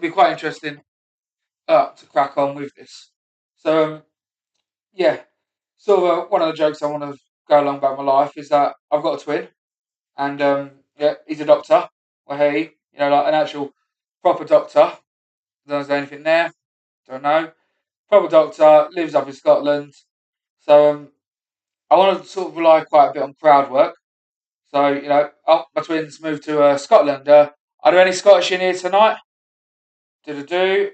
it'd be quite interesting to crack on with this. So yeah, sort of one of the jokes I want to go along about my life is that I've got a twin, and yeah, he's a doctor. Well, hey, like an actual proper doctor. Don't know if there's anything there. Don't know. Proper doctor lives up in Scotland. So I want to sort of rely quite a bit on crowd work. So my twins moved to Scotland. Are there any Scottish in here tonight? Do do.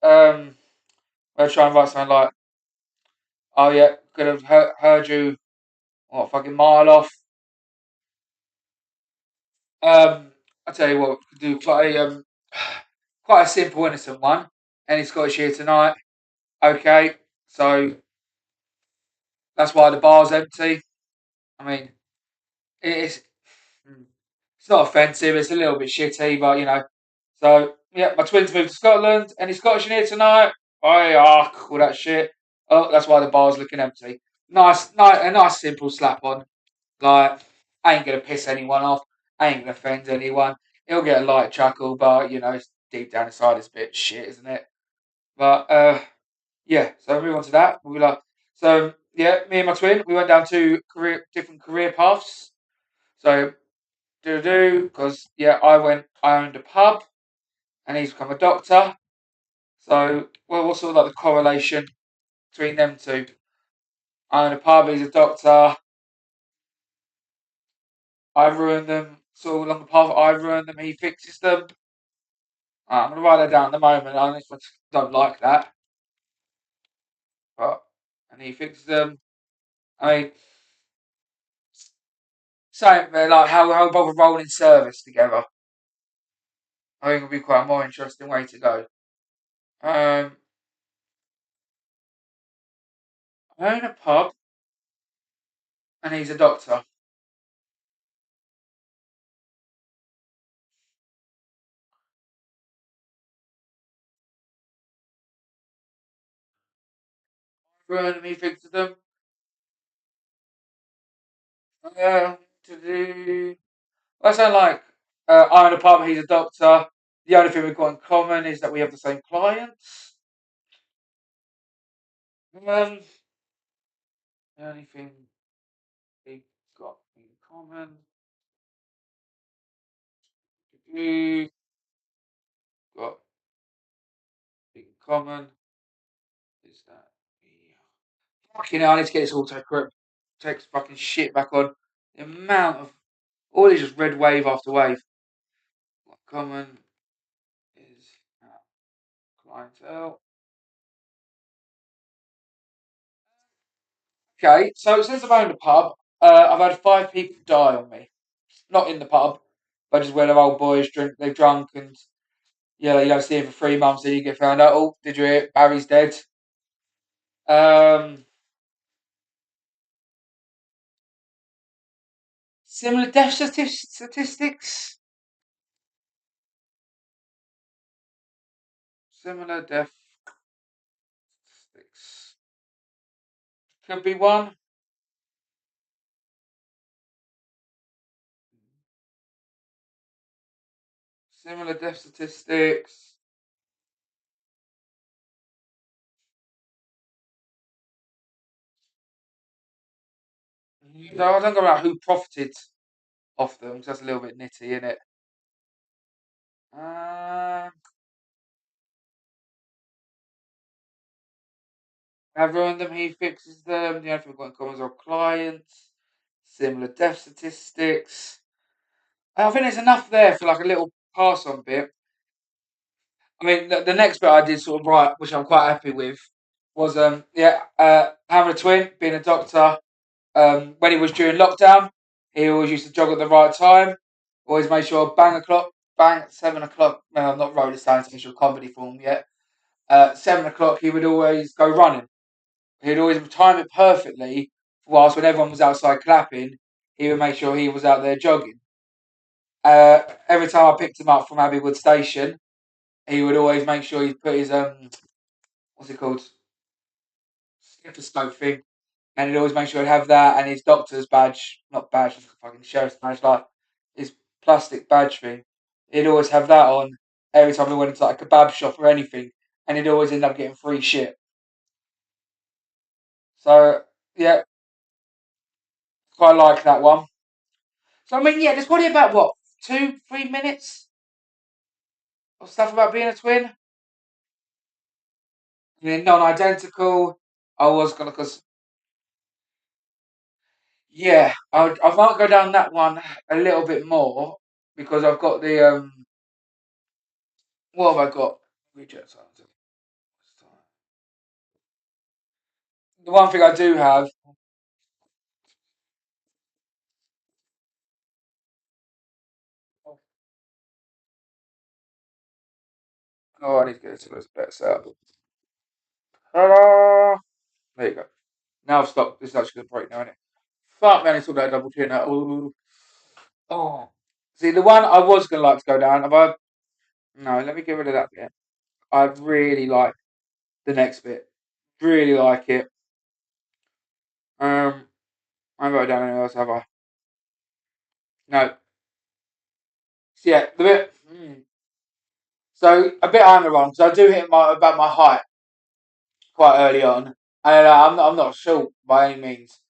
I'll try and write something like, "Oh yeah, could have heard you, what fucking mile off." I tell you what, we could do quite a simple, innocent one. Any Scottish here tonight? Okay, so that's why the bar's empty. I mean, it's it's not offensive. It's a little bit shitty, but So yeah, my twins moved to Scotland. Any Scottish in here tonight? Oh, all that shit. Oh, that's why the bar's looking empty. A nice simple slap on. Like, I ain't gonna piss anyone off. I ain't gonna offend anyone. He'll get a light chuckle, but it's deep down inside it's a bit shit, isn't it? But yeah. So move on to that. We like so yeah. Me and my twin, we went down two different career paths. So do because yeah, I owned a pub, and he's become a doctor. So well, what's sort of like the correlation between them two? I own a pub. He's a doctor. I ruin them. So along the path I ruin them, he fixes them. I'm gonna write that down at the moment. I don't like that, but and he fixes them. I mean, same like how both are rolling service together. I think it'll be quite a more interesting way to go. Um, I own a pub, and he's a doctor. I ruin them. He fixes them. To do. I sound like I own a pub. He's a doctor. The only thing we've got in common is that we have the same clients. The only thing we've got in common. We got in common is that we. Fucking hell, I need to get this autocorrect text fucking shit back on. The amount of all is just red wave after wave. What common is clientele? Okay, so since I've owned a pub, I've had 5 people die on me. Not in the pub, but just where they're old boys drink, they've drunk, and you don't see him for 3 months, and you get found out. Oh, did you hear? Barry's dead. Um, Similar death statistics. Similar death statistics could be one. Similar death statistics. No, I don't know about who profited off them, 'cause that's a little bit nitty, isn't it? Um, I've ruined them. He fixes them. The only thing we've got in common is our clients. Similar death statistics. I think there's enough there for like a little pass on bit. I mean, the next bit I did sort of right, which I'm quite happy with, was having a twin, being a doctor. When he was during lockdown, he always used to jog at the right time. Always made sure bang at 7 o'clock. No, I've not wrote this down in official comedy form yet. 7 o'clock, he would always go running. He'd always time it perfectly. Whilst when everyone was outside clapping, he would make sure he was out there jogging. Every time I picked him up from Abbeywood Station, he would always make sure he put his what's it called, stethoscope thing, and he'd always make sure he'd have that and his doctor's badge, not badge, fucking sheriff's badge, like his plastic badge thing. He'd always have that on, every time we went into like a kebab shop or anything, and he'd always end up getting free shit. So yeah, quite like that one. So I mean, yeah, there's probably about what 2, 3 minutes of stuff about being a twin. And then non-identical. I was gonna, cause yeah, I might go down that one a little bit more because I've got the what have I got? Reject answer. The one thing I do have. Oh, I need to get this a little bit set up. Ta-da! There you go. Now I've stopped. This is actually gonna break now, isn't it? Fuck man, it's all that double chin now. Ooh. Oh. See, the one I was gonna like to go down. Have I? No, let me get rid of that bit. I really like the next bit. Really like it. I haven't got it down anywhere else, have I? No. So yeah, the bit. So a bit I'm wrong because I do hit about my height quite early on, and I'm not short by any means.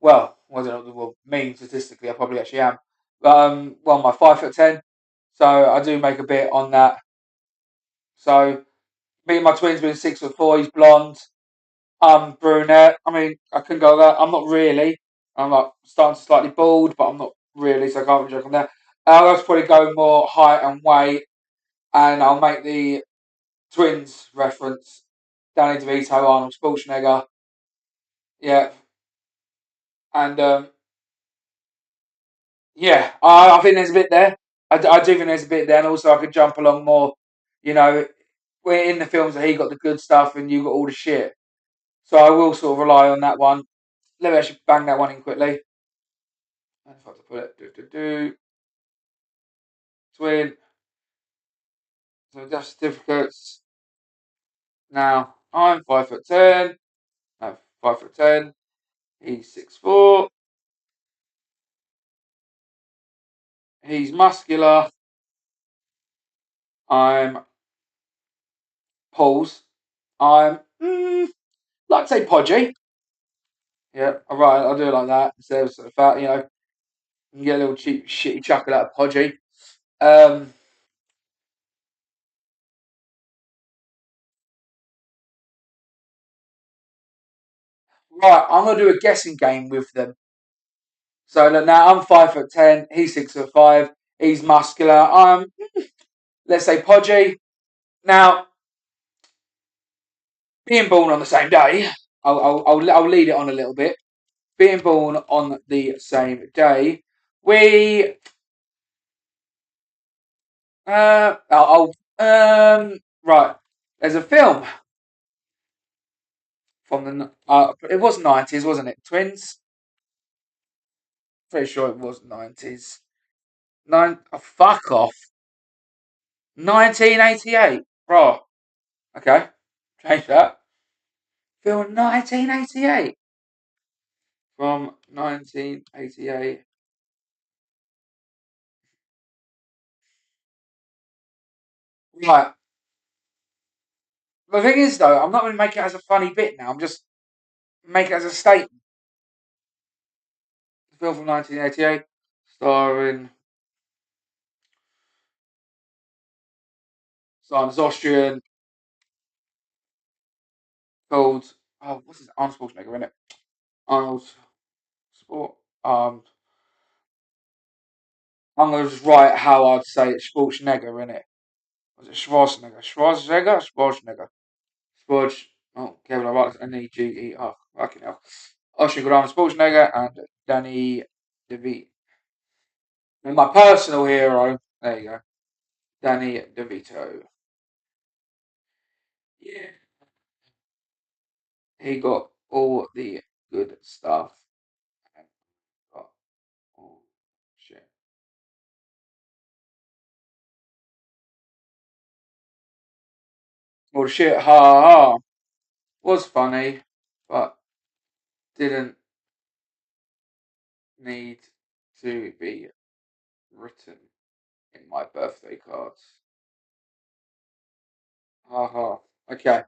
Well, wasn't well mean statistically, I probably actually am. But well, I'm 5'10", so I do make a bit on that. So me and my twins being 6'4", he's blonde. I'm brunette. I mean, I can go that. I'm not really. I'm like starting to slightly bald, but I'm not really, so I can't really joke on that. I'll just probably go more height and weight, and I'll make the twins reference. Danny DeVito, Arnold Schwarzenegger. Yeah, and yeah, I think there's a bit there. I do think there's a bit there, and also I could jump along more. You know, we're in the films that he got the good stuff, and you got all the shit. So I will sort of rely on that one. Let me actually bang that one in quickly. And if I have to put it, twin. So death certificates. Now I'm 5'10". No, 5'10". He's 6'4". He's muscular. I'm Paul's. I'm like to say podgy. Yeah, all right. I'll do it like that instead of sort of fat. You know, you can get a little cheap shitty chuckle out of podgy. Um, right, I'm gonna do a guessing game with them. So look, now I'm 5'10". He's 6'5". He's muscular. I'm let's say podgy. Now being born on the same day, I'll lead it on a little bit. Being born on the same day, we right. There's a film from the it was 90s, wasn't it? Twins. Pretty sure it was 90s. Oh, fuck off. 1988. Bro. Okay. Change that. Film 1988. From 1988. Right. The thing is, though, I'm not going to make it as a funny bit now. I'm just make it as a statement. The film from 1988, starring this Austrian called what's his Arnold Schwarzenegger in it? Arnold Sport. I'm going to just write how I'd say it. Schwarzenegger in it. Was it Schwarzenegger? Schwarzenegger. Schwarz. Oh, Kevin, I write this Neger. Fucking hell. Austrian called Arnold Schwarzenegger and Danny DeVito. And my personal hero. There you go. Danny DeVito. Yeah. He got all the good stuff. And got all shit. All the shit, ha ha. Was funny, but didn't need to be written in my birthday cards. Aha. Okay.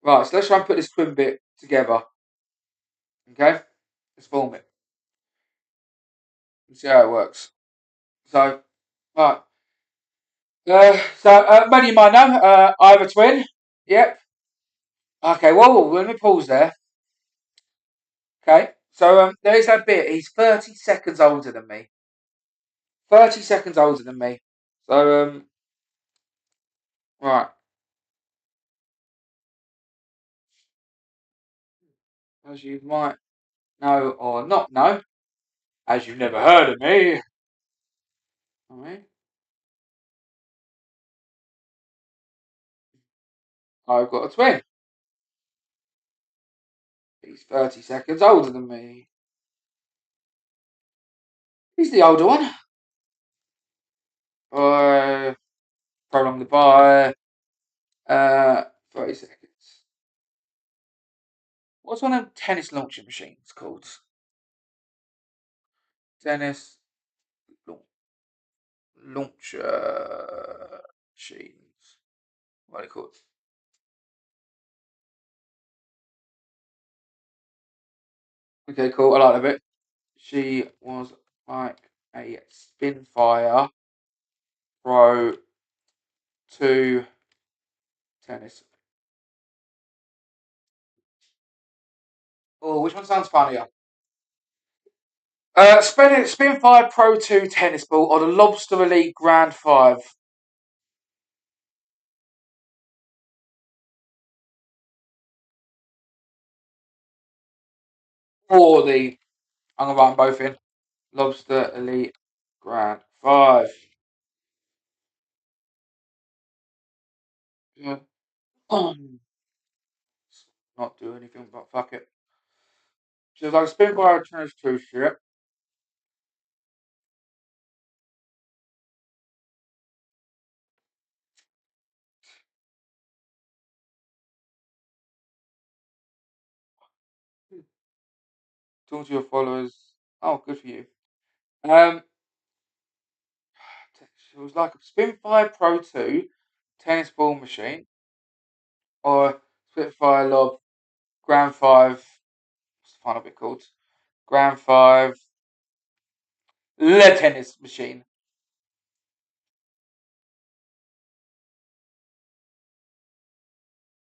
Right, so let's try and put this twin bit together. Okay? Let's form it. Let's see how it works. So, right. Many of you might know, I have a twin. Yep. Okay, well, let me pause there. Okay. So, there's that bit. He's 30 seconds older than me. 30 seconds older than me. So, right. As you might know or not know, as you've never heard of me. Alright. I've got a twin. He's 30 seconds older than me. He's the older one. I prolong the by 30 seconds. What's one of them tennis launching machines called? Tennis launcher machines. What are they called? Okay, cool. I like that bit. She was like a Spinfire Pro 2 tennis. Oh, which one sounds funnier? Spinfire Pro 2 tennis ball or the Lobster Elite Grand 5? Or the, I'm going to write them both in. Lobster Elite Grand 5. Yeah. Not do anything but fuck it. She was like, Spinfire tennis 2 shit. Talk to your followers. Oh, good for you. Um, she was like a Spinfire Pro 2 tennis ball machine or Spitfire Lob Grand 5. What's the final bit called? Grand 5 Le tennis machine.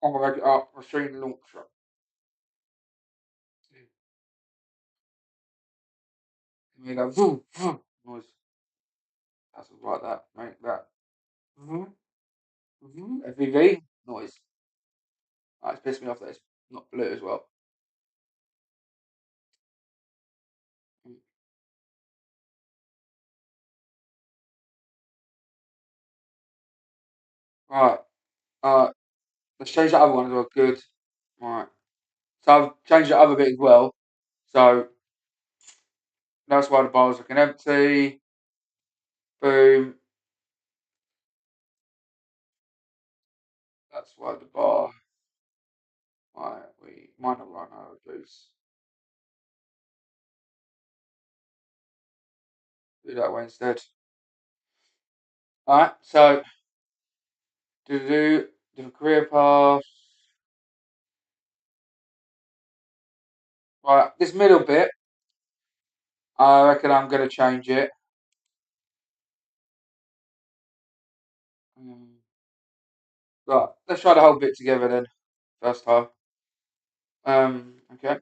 I'm gonna make it up. Machine launcher. You go vroom, vroom, noise. That's like that. Make that. Vroom, vroom. FVV noise. It's pissed me off that it's not blue as well. Mm. Right. Uh, let's change that other one as well. Good. Right. So I've changed the other bit as well. So that's why the bar's looking empty. Boom. That's why the bar. Right. We might not run out of boost. Do that way instead. Alright. So do different career path. Right. This middle bit. I reckon I'm going to change it. Right, let's try the whole bit together then. First time. Okay.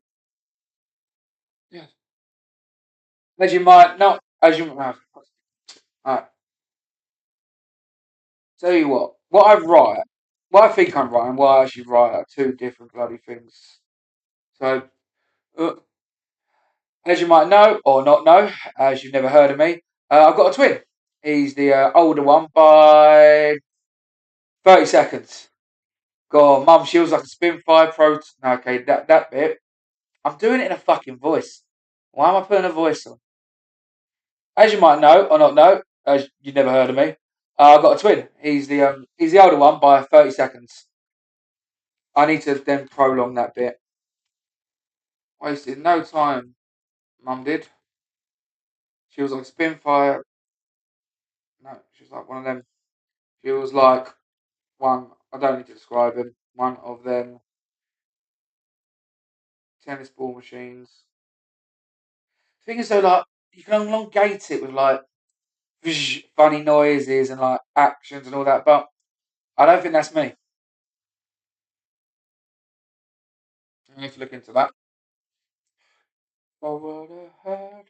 Yes. As you might not, as you alright. Tell you what I write, what I think I'm writing, what I actually write are two different bloody things. So, uh, as you might know or not know, as you've never heard of me, I've got a twin. He's the older one by 30 seconds. God, mum, she was like a Spitfire Pro. No, okay, that bit. I'm doing it in a fucking voice. Why am I putting a voice on? As you might know or not know, as you've never heard of me, I've got a twin. He's the older one by 30 seconds. I need to then prolong that bit. Wasted no time. Mum did. She was like Spinfire. No, she was like one of them. She was like One, I don't need to describe him. One of them tennis ball machines. Thing is though, like you can elongate it with like funny noises and like actions and all that, but I don't think that's me. I need to look into that. Forward ahead.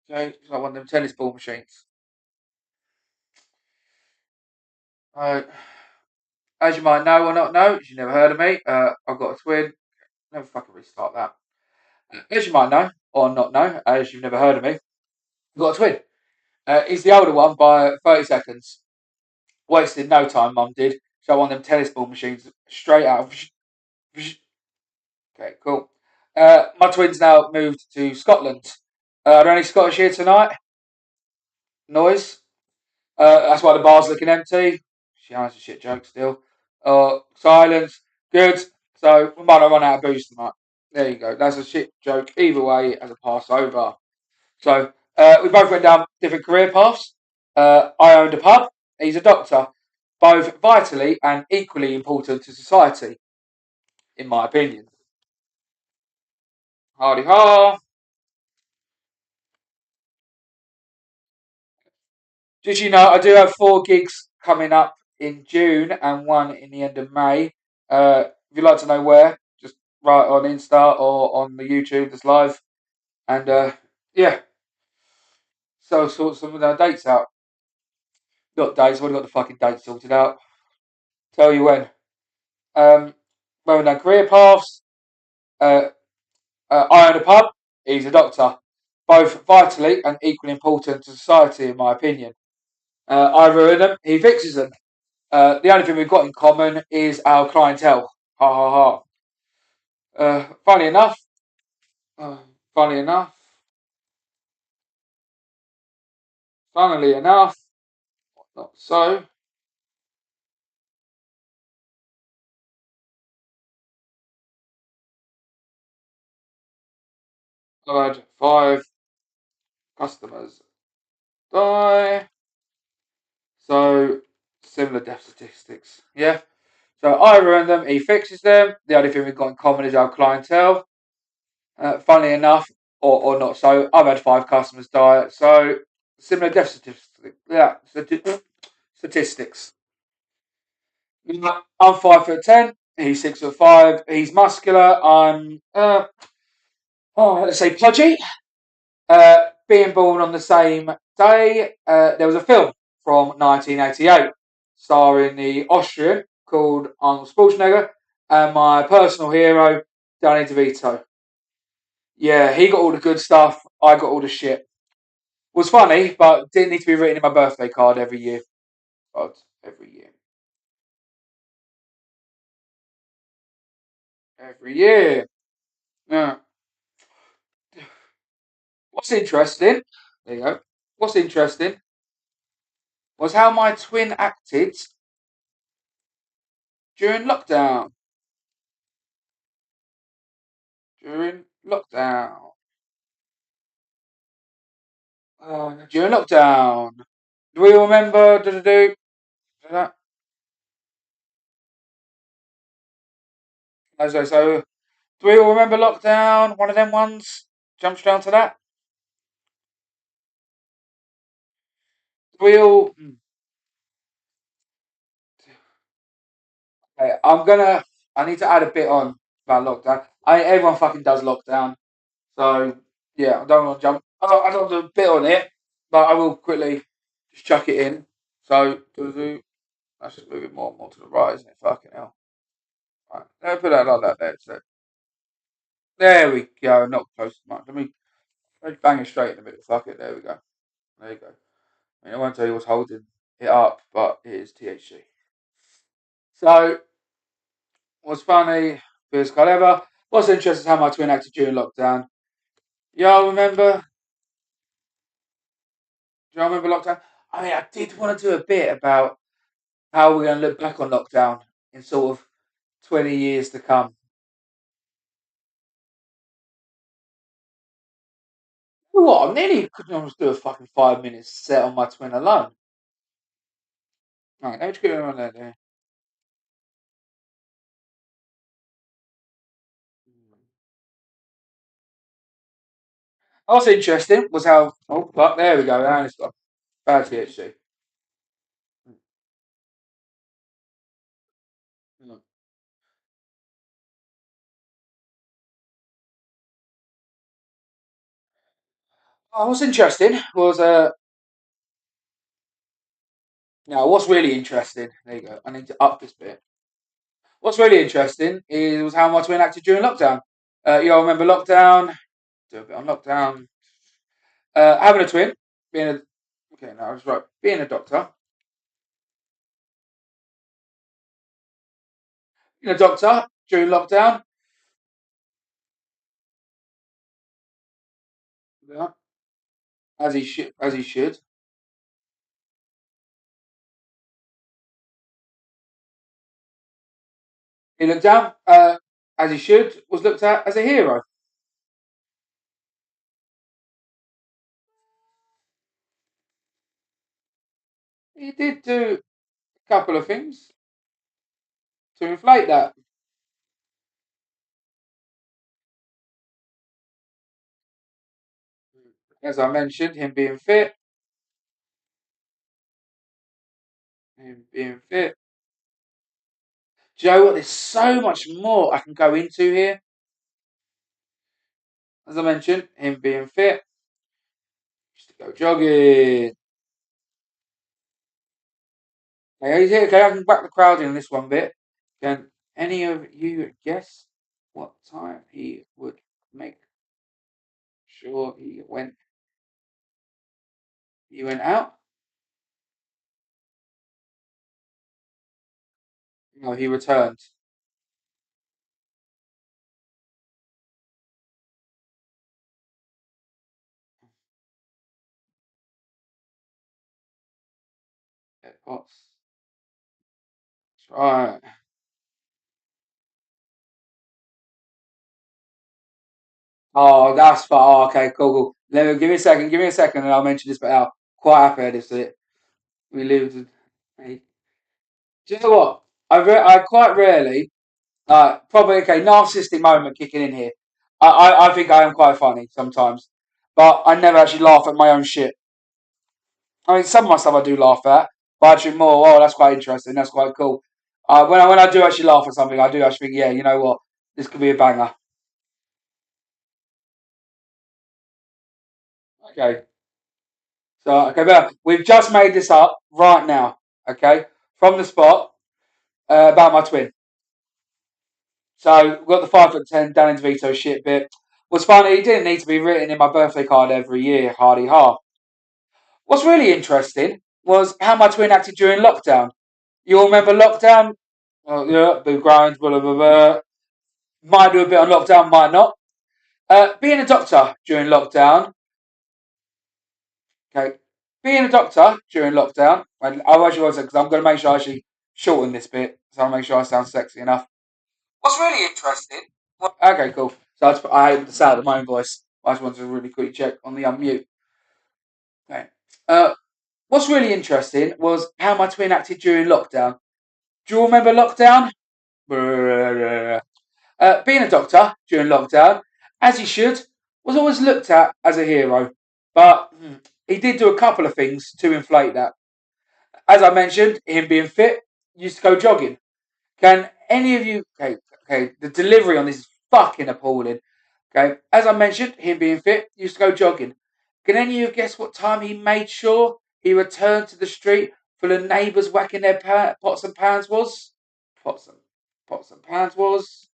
Okay, it's like one of them tennis ball machines. Right. As you might know or not know, if you've never heard of me, I've got a twin. Never fucking restart that. As you might know or not know, as you've never heard of me, I've got a twin. He's the older one by 30 seconds. Wasted no time, Mum did. So one of them tennis ball machines straight out. Okay, cool. My twins now moved to Scotland. Are there any Scottish here tonight? Noise. That's why the bar's looking empty. She has a shit joke still. Silence. Good. So we might not run out of booze tonight. There you go. That's a shit joke either way as a Passover. So we both went down different career paths. I owned a pub. He's a doctor. Both vitally and equally important to society, in my opinion. Hardy ha. Did you know I do have 4 gigs coming up in June and one in the end of May? If you'd like to know where, just write on Insta or on the YouTube that's live. And yeah, so sort some of the dates out. Got dates, I've already got the fucking dates sorted out. Tell you when. When we're done career paths, uh, I own a pub, he's a doctor. Both vitally and equally important to society, in my opinion. I ruin them, he fixes them. The only thing we've got in common is our clientele. Ha ha ha. Funny enough, uh, funny enough, funnily enough, not so. I've had 5 customers die. So similar death statistics. Yeah. So I ruin them, he fixes them. The only thing we've got in common is our clientele. Funnily enough, or not so, I've had 5 customers die. So similar death statistics. Yeah, statistics. I'm 5'10". He's 6'5". He's muscular. I'm let's say pudgy. Being born on the same day, there was a film from 1988 starring the Austrian called Arnold Schwarzenegger and my personal hero Danny DeVito. Yeah, he got all the good stuff. I got all the shit. Was funny, but didn't need to be written in my birthday card every year. But every year, every year. Yeah. What's interesting? There you go. What's interesting was how my twin acted during lockdown. During lockdown. During lockdown. Do we all remember? That? So, do we all remember lockdown? One of them ones. Jump straight onto that. Do we all? Okay, I'm gonna. I need to add a bit on about lockdown. Everyone fucking does lockdown. So yeah, I don't want to jump. I don't want to do a bit on it, but I will quickly just chuck it in. So let's just move it more and more to the right, isn't it? Fucking hell. Right, let me put that like that there. So there we go. Not close to much. Let me bang it straight in the middle. Fuck it. There we go. There you go. I mean, I won't tell you what's holding it up, but it is THC. So what's funny, feels clever. What's interesting is how my twin acted during lockdown. Y'all remember? Do y'all remember lockdown? I mean, I did want to do a bit about how we're going to look back on lockdown in sort of 20 years to come. What? I nearly could almost do a fucking 5 minute set on my twin alone. Right, let me just get on there. What's interesting was how. Oh, fuck, there we go. And it's got bad THC. Mm. What's interesting was now what's really interesting. There you go. I need to up this bit. What's really interesting is was how my twin acted during lockdown. You all remember lockdown? Do a bit on lockdown. Having a twin, being a okay, no, I was right. Being a doctor, being a doctor during lockdown. Yeah, as he should, as he should. He looked down, as he should, was looked at as a hero. He did do a couple of things to inflate that. As I mentioned, him being fit. Do you know what? There's so much more I can go into here. As I mentioned, him being fit, used to go jogging. Okay, he's here. Okay, I can back the crowd in this one bit. Can any of you guess what time he would make sure he went out? No, he returned. What's right? Oh, that's fine. Oh, okay, cool, cool. Let me give me a second. Give me a second, and I'll mention this. But I'm quite happy I just did it. We lived. Hey, do you know what? I quite rarely, probably okay, narcissistic moment kicking in here. I think I am quite funny sometimes, but I never actually laugh at my own shit. I mean, some of my stuff I do laugh at, but actually more. Oh, that's quite interesting. That's quite cool. When I do actually laugh at something, I do actually think, yeah, you know what, this could be a banger. Okay, so okay, but we've just made this up right now. Okay, from the spot about my twin. So we've got the 5'10" Danny DeVito shit bit. What's funny, he didn't need to be written in my birthday card every year, hardy ha. What's really interesting was how my twin acted during lockdown. You all remember lockdown? Oh, yeah, big grinds, blah, blah, blah, blah. Might do a bit on lockdown, might not. Being a doctor during lockdown, okay. Being a doctor during lockdown, and I actually was because I'm going to make sure I actually shorten this bit, so I'll make sure I sound sexy enough. What's really interesting? Okay, cool. So I able to sound of my own voice. I just wanted to really quickly check on the unmute. Okay. Uh, what's really interesting was how my twin acted during lockdown. Do you all remember lockdown? Being a doctor during lockdown, as he should, was always looked at as a hero. But he did do a couple of things to inflate that. As I mentioned, him being fit, used to go jogging. Can any of you? Okay, okay. The delivery on this is fucking appalling. Okay, as I mentioned, him being fit, used to go jogging. Can any of you guess what time he made sure he returned to the street full of neighbours whacking their pots and pans was? Pots and pots and pans was.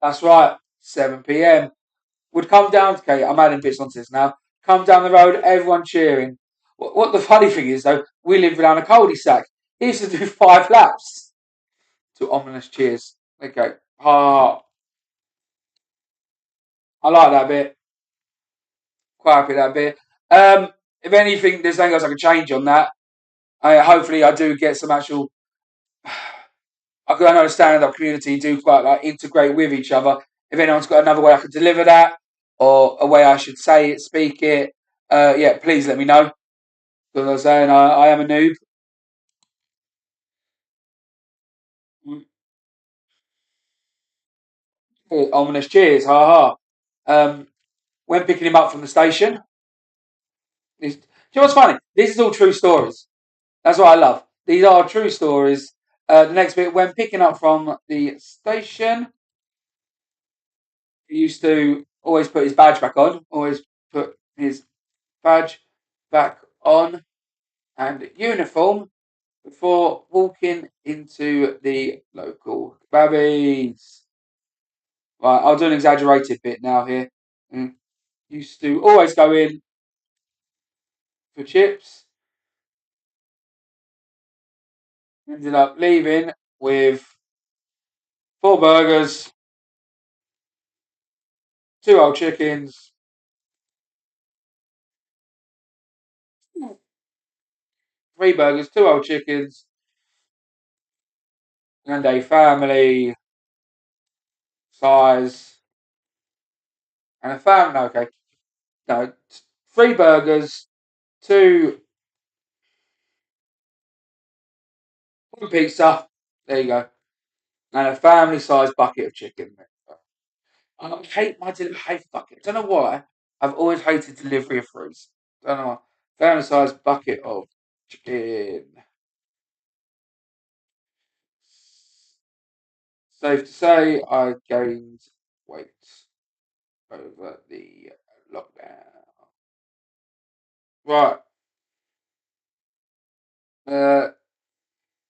That's right, 7 p.m. Would come down. Okay, I'm adding bits onto this now. Come down the road, everyone cheering. What the funny thing is though, we live down a cul-de-sac. He used to do 5 laps to ominous cheers. Okay, ah, I like that bit. Quite happy with that bit. If anything, there's nothing else I can change on that. Hopefully, I do get some actual. I can understand that community do quite like integrate with each other. If anyone's got another way I could deliver that, or a way I should say it, speak it, yeah, please let me know. So I was saying I am a noob. Mm. Ominous cheers, ha ha. When picking him up from the station, do you know what's funny? This is all true stories. That's what I love. These are true stories. The next bit, when picking up from the station, he used to always put his badge back on, always put his badge back on and uniform before walking into the local babbies. Right, I'll do an exaggerated bit now here. Mm. Used to always go in for chips, ended up leaving with 4 burgers, 2 whole chickens, 3 burgers, 2 whole chickens, and a family size and a family. No, okay, no, 3 burgers, two one pizza. There you go, and a family size bucket of chicken. I hate my hate bucket. Don't know why. I've always hated delivery of fruits. Don't know why. Family size bucket of chicken. Safe to say, I gained weight over the lockdown. Right. Uh,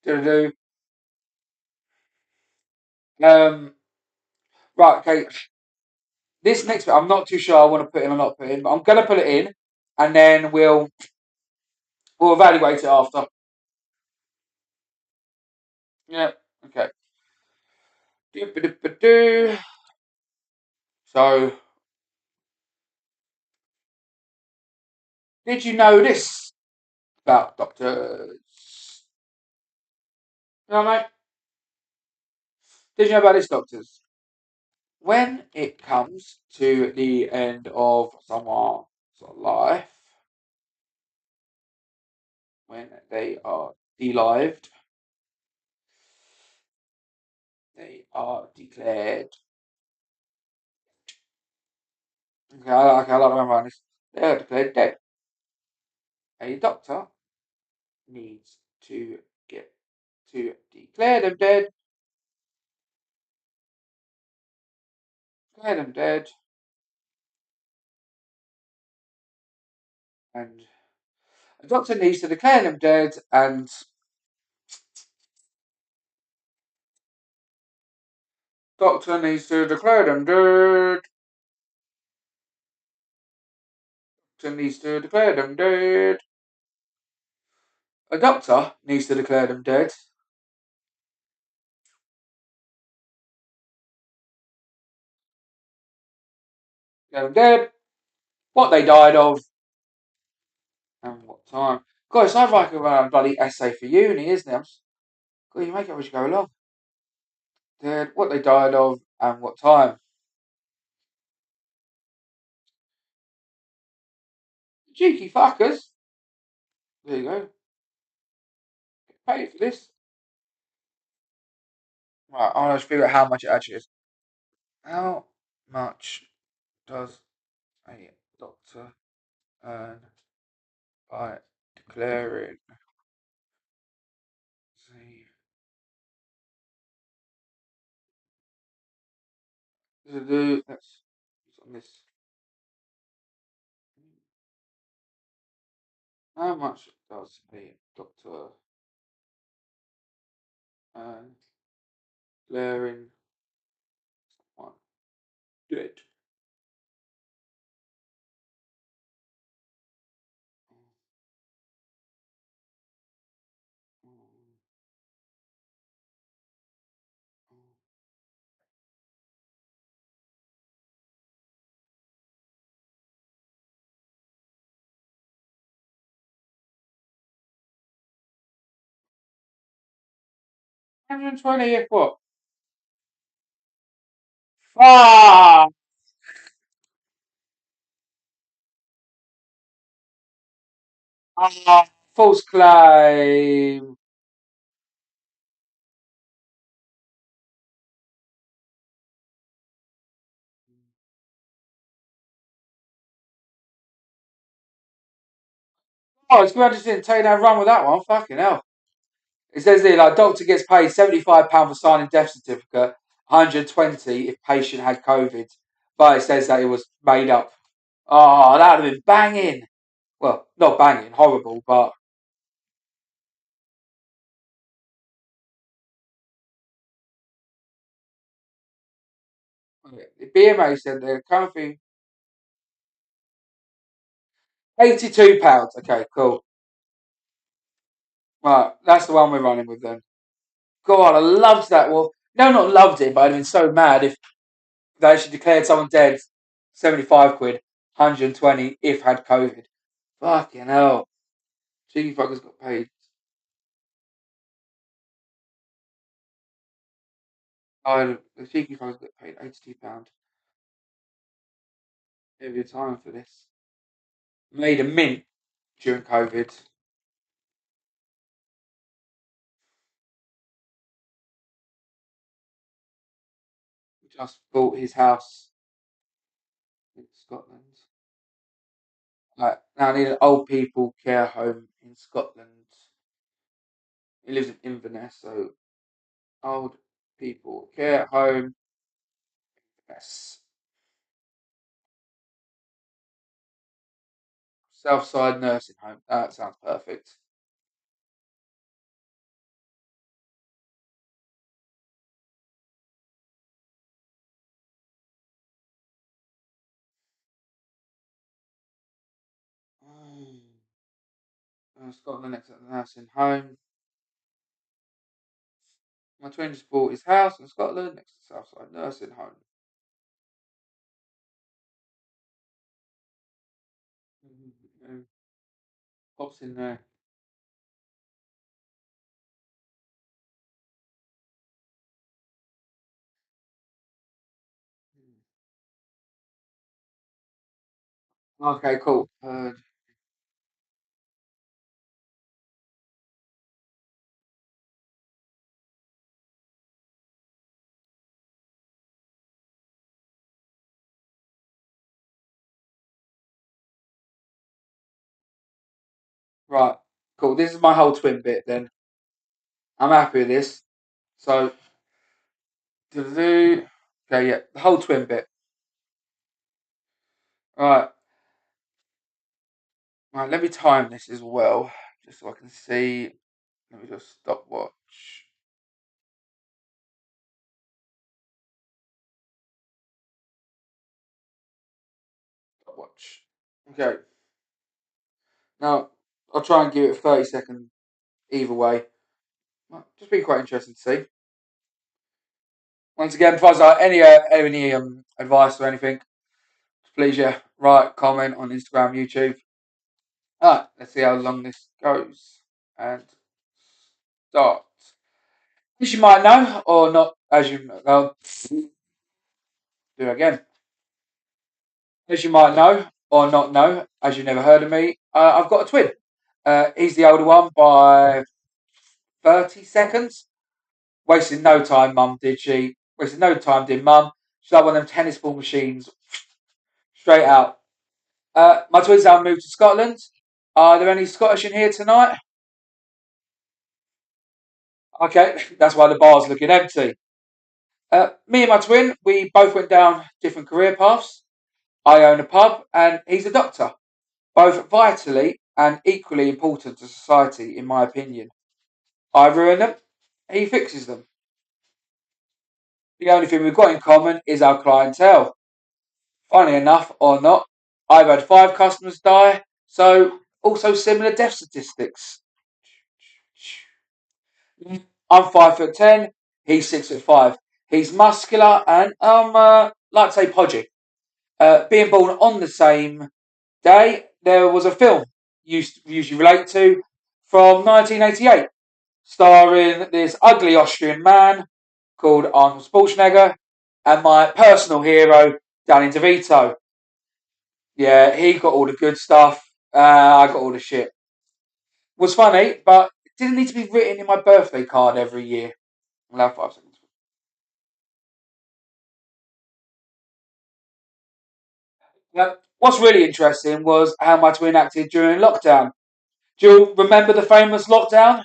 do. Um. Right. Okay. This next bit, I'm not too sure I want to put in or not put in, but I'm gonna put it in, and then we'll evaluate it after. Yeah. Okay. Do. So, did you know this about doctors? You know, mate. Did you know about this, doctors? When it comes to the end of someone's life, when they are delived, they are declared. Okay, I like to remember this. They are declared dead. A doctor needs to get to declare them dead, declare them dead, and a doctor needs to declare them dead, and doctor needs to declare them dead. Doctor needs to declare them dead. A doctor needs to declare them dead. Declare them dead. What they died of, and what time. God, it's not like a bloody essay for uni, isn't it? God, you make it as you go along. Dead. What they died of, and what time. Cheeky fuckers. There you go. Get paid for this. Right, I want to figure out how much it actually is. How much does a doctor earn by declaring that's on this. How much does a doctor earn declaring someone dead? $120 if what? Ah! false claim. Oh, it's glad I just didn't take that run with that one. Fucking hell. It says here, like, doctor gets paid £75 for signing death certificate, 120 if patient had COVID. But it says that it was made up. Oh, that would have been banging. Well, not banging, horrible, but the BMA said they're currently £82. Okay, cool. Right, that's the one we're running with then. God, I loved that. Well, no, not loved it, but I'd have been so mad if they actually declared someone dead, 75 quid, 120 if had COVID. Fucking hell. Cheeky fuckers got paid. Oh, the cheeky fuckers got paid £82 every time for this. Made a mint during COVID. Just bought his house in Scotland. Right, now I need an old people care home in Scotland. He lives in Inverness, so old people care home. Yes. Southside nursing home. That sounds perfect. Scotland next to the nursing home. My twin just bought his house in Scotland next to Southside nursing home. Pops in there. Okay, cool. Right, cool. This is my whole twin bit then. I'm happy with this. So, okay, yeah, the whole twin bit. Right, right. Let me time this as well, just so I can see. Let me just stopwatch. Stopwatch. Okay. Now I'll try and give it 30 seconds either way. Well, just be quite interesting to see. Once again, if I any advice or anything, please yeah, write, comment on Instagram, YouTube. Alright, let's see how long this goes. And start. As you might know, or not, as you do it again. As you might know, or not know, as you've never heard of me, I've got a twin. He's the older one by 30 seconds. Wasted no time, mum, did she? Wasted no time, did mum. She's like one of them tennis ball machines, straight out. My twins now moved to Scotland. Are there any Scottish in here tonight? Okay, that's why the bar's looking empty. Me and my twin, we both went down different career paths. I own a pub and he's a doctor. Both vitally and equally important to society, in my opinion. I ruin them, he fixes them. The only thing we've got in common is our clientele. Funny enough or not, I've had 5 customers die, so also similar death statistics. I'm 5'10", he's 6'5". He's muscular and like to say podgy. Being born on the same day, there was a film used usually relate to from 1988, starring this ugly Austrian man called Arnold Schwarzenegger and my personal hero Danny DeVito. Yeah, he got all the good stuff. I got all the shit. was funny, but it didn't need to be written in my birthday card every year. Allow 5 seconds. What's really interesting was how much we enacted during lockdown. Do you remember the famous lockdown?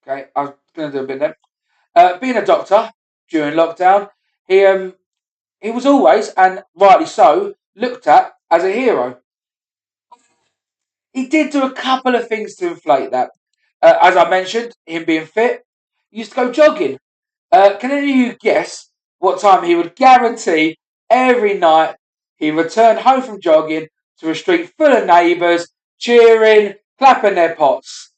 Okay, I'm going to do a bit then. Being a doctor during lockdown, he um he was always, and rightly so, looked at as a hero. He did do a couple of things to inflate that. As I mentioned, him being fit, he used to go jogging. Can any of you guess what time he would guarantee every night he returned home from jogging to a street full of neighbours cheering, clapping their pots?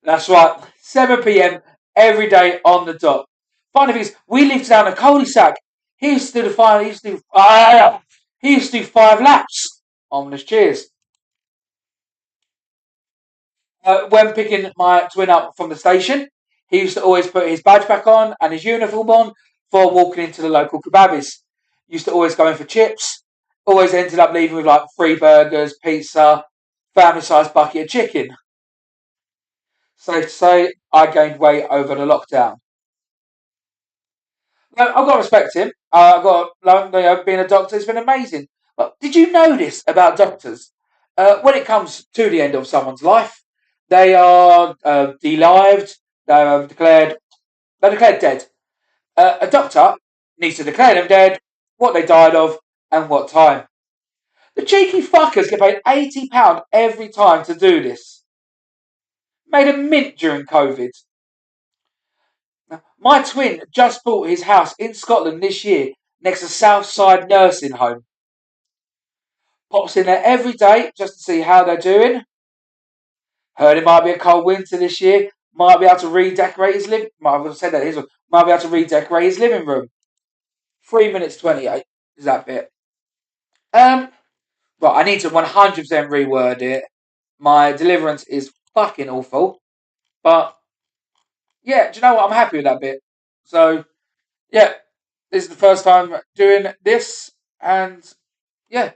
That's right, 7 p.m. every day on the dot. Funny thing is, we lived down a cul-de-sac. He used to do the five. He used to do 5 laps. Ominous cheers. When picking my twin up from the station, he used to always put his badge back on and his uniform on for walking into the local kebabis. Used to always go in for chips. Always ended up leaving with like 3 burgers, pizza, family-sized bucket of chicken. Safe to say, I gained weight over the lockdown. No, I've got to respect him. I've got being a doctor has been amazing. But did you know this about doctors? When it comes to the end of someone's life, they are delived. They are declared. They're declared dead. A doctor needs to declare them dead, what they died of, and what time. The cheeky fuckers get paid £80 every time to do this. Made a mint during COVID. My twin just bought his house in Scotland this year next to Southside Nursing Home. Pops in there every day just to see how they're doing. Heard it might be a cold winter this year. Might be able to redecorate his living. Might have said that his one. Might be able to redecorate his living room. 3 minutes 28 is that bit. Um, right, I need to 100% reword it. My deliverance is fucking awful, but yeah, do you know what? I'm happy with that bit. So yeah, this is the first time doing this, and yeah,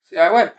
see how it went.